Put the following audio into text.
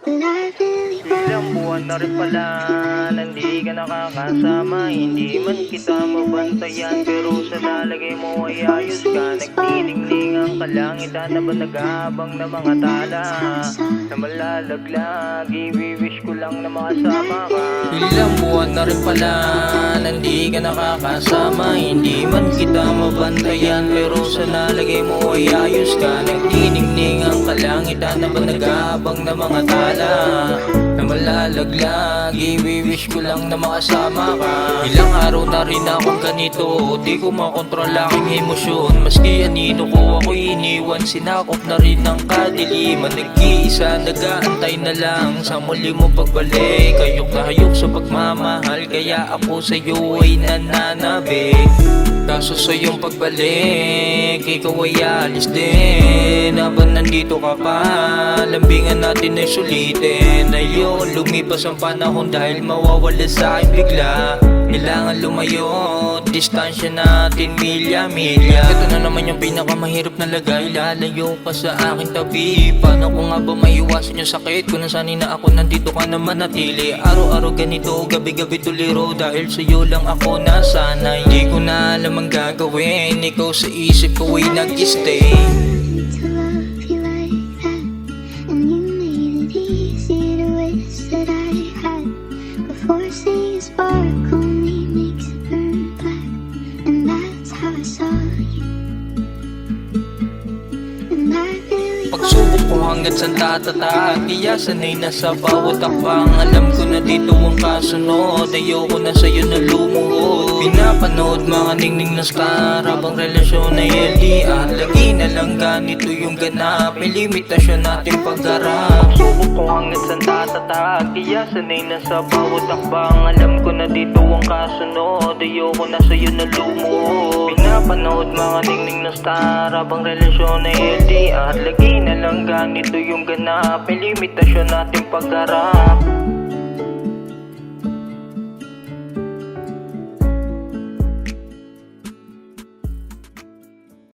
Ilang buwan na rin pala hindi ka nakakasama. Hindi man kita mabantayan, pero sa lalagay mo ay ayos ka. Nagniningningan ka lang, ita na ba nag-aabang na mga tala na malalaglag? I-wish ko lang na makasama ka. Ilang buwan na rin pala hindi ka nakakasama. Hindi man kita mabantayan, pero sa lalagay mo ay ayos ka. Nagniningningan ka lang, ita na ba nag-aabang na mga tala na malalaglag? I-wish ko lang na makasama ka. Ilang araw na rin akong ganito, di ko makontrol aking emosyon. Maski anino ko ako'y iniwan, sinakop na rin ng kadiliman. Nag-iisa, nag-aantay na lang sa muli mo pagbalik. Hayok na hayok sa pagmamahal, kaya ako sa'yo ay nananabik. Kaso sa iyong pagbalik, ikaw ay alis din. Habang nandito ka pa, lambingan natin ay sulitin. Ayun, lumipas ang panahon dahil mawawala sa akin bigla. Kailangan lumayo, distansya natin milya-milya. Ito na naman yung pinakamahirap na lagay, lalayo ka sa aking tabi. Paano ko nga ba maiwasan yung sakit kung nasanay na ako nandito ka naman natili? Araw-araw ganito, gabi-gabi tuliro, dahil sa'yo lang ako nasanay. Di ko na alam ang gagawin, ikaw sa isip ko ay nag-stay. Pagsubok ko hanggang saan tatataag, kaya sanay na sa bawat akbang. Alam ko na dito ang kasunod, ayoko na sa'yo na lumuhod. Pinapanood mga ningning na star, habang relasyon ay LDR. Lagi na lang ganito yung ganap, may limitasyon natin pagharap. Pagsubok ko hanggang saan tatataag, kaya sanay na sa bawat akbang. Alam ko na dito ang kasunod, ayoko na sa'yo na lumuhod. Pinapanood mga ningning na star, habang relasyon ay LDR. Lagi na lang ganito yung ganap, may limitasyon natin pagharap.